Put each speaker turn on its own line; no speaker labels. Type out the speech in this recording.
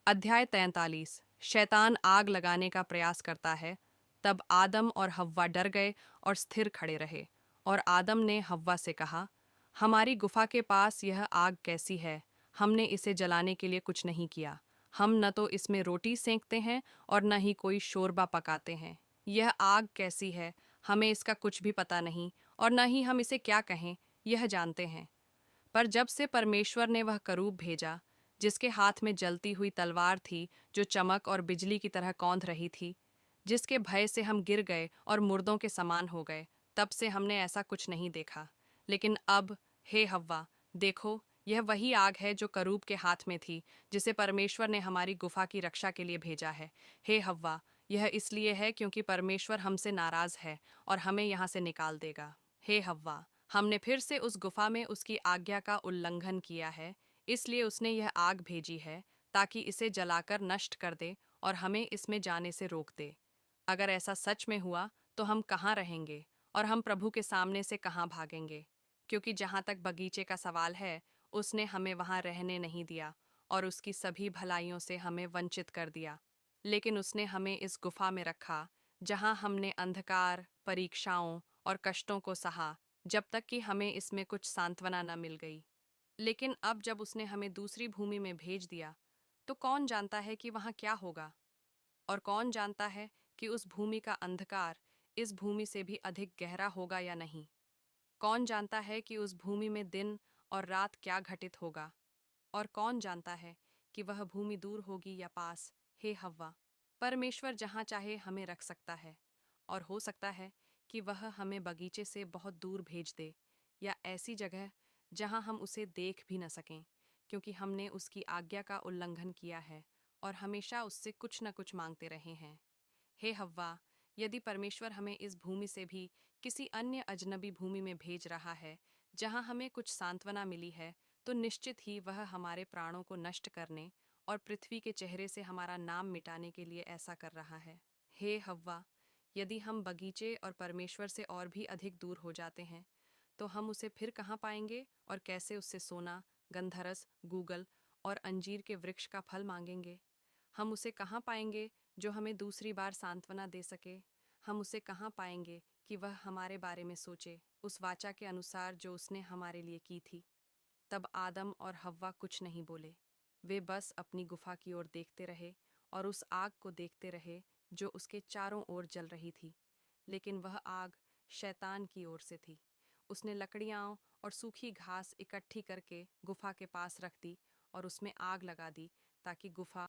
अध्याय 43। शैतान आग लगाने का प्रयास करता है। तब आदम और हव्वा डर गए और स्थिर खड़े रहे। और आदम ने हव्वा से कहा, हमारी गुफा के पास यह आग कैसी है? हमने इसे जलाने के लिए कुछ नहीं किया। हम न तो इसमें रोटी सेंकते हैं और न ही कोई शोरबा पकाते हैं। यह आग कैसी है? हमें इसका कुछ भी पता नहीं, और न ही हम इसे क्या कहें यह जानते हैं। पर जब से परमेश्वर ने वह करूब भेजा, जिसके हाथ में जलती हुई तलवार थी, जो चमक और बिजली की तरह कौंध रही थी, जिसके भय से हम गिर गए और मुर्दों के समान हो गए, तब से हमने ऐसा कुछ नहीं देखा। लेकिन अब, हे हव्वा, देखो, यह वही आग है जो करूब के हाथ में थी, जिसे परमेश्वर ने हमारी गुफा की रक्षा के लिए भेजा है। हे हव्वा, यह इसलिए है क्योंकि परमेश्वर हमसे नाराज है और हमें यहाँ से निकाल देगा। हे हव्वा, हमने फिर से उस गुफा में उसकी आज्ञा का उल्लंघन किया है, इसलिए उसने यह आग भेजी है, ताकि इसे जलाकर नष्ट कर दे और हमें इसमें जाने से रोक दे। अगर ऐसा सच में हुआ तो हम कहाँ रहेंगे और हम प्रभु के सामने से कहाँ भागेंगे? क्योंकि जहाँ तक बगीचे का सवाल है, उसने हमें वहाँ रहने नहीं दिया और उसकी सभी भलाइयों से हमें वंचित कर दिया। लेकिन उसने हमें इस गुफा में रखा, जहाँ हमने अंधकार, परीक्षाओं और कष्टों को सहा, जब तक कि हमें इसमें कुछ सांत्वना न मिल गई। लेकिन अब जब उसने हमें दूसरी भूमि में भेज दिया, तो कौन जानता है कि वहाँ क्या होगा? और कौन जानता है कि उस भूमि का अंधकार इस भूमि से भी अधिक गहरा होगा या नहीं? कौन जानता है कि उस भूमि में दिन और रात क्या घटित होगा? और कौन जानता है कि वह भूमि दूर होगी या पास? हे हव्वा, परमेश्वर जहाँ चाहे हमें रख सकता है, और हो सकता है कि वह हमें बगीचे से बहुत दूर भेज दे, या ऐसी जगह जहाँ हम उसे देख भी न सकें, क्योंकि हमने उसकी आज्ञा का उल्लंघन किया है और हमेशा उससे कुछ न कुछ मांगते रहे हैं। हे हव्वा, यदि परमेश्वर हमें इस भूमि से भी किसी अन्य अजनबी भूमि में भेज रहा है, जहाँ हमें कुछ सांत्वना मिली है, तो निश्चित ही वह हमारे प्राणों को नष्ट करने और पृथ्वी के चेहरे से हमारा नाम मिटाने के लिए ऐसा कर रहा है। हे हव्वा, यदि हम बगीचे और परमेश्वर से और भी अधिक दूर हो जाते हैं, तो हम उसे फिर कहाँ पाएंगे और कैसे उससे सोना, गंधरस, गूगल और अंजीर के वृक्ष का फल मांगेंगे? हम उसे कहाँ पाएंगे जो हमें दूसरी बार सांत्वना दे सके? हम उसे कहाँ पाएंगे कि वह हमारे बारे में सोचे, उस वाचा के अनुसार जो उसने हमारे लिए की थी? तब आदम और हव्वा कुछ नहीं बोले। वे बस अपनी गुफा की ओर देखते रहे और उस आग को देखते रहे जो उसके चारों ओर जल रही थी। लेकिन वह आग शैतान की ओर से थी। उसने लकड़ियाँ और सूखी घास इकट्ठी करके गुफा के पास रख दी और उसमें आग लगा दी, ताकि गुफा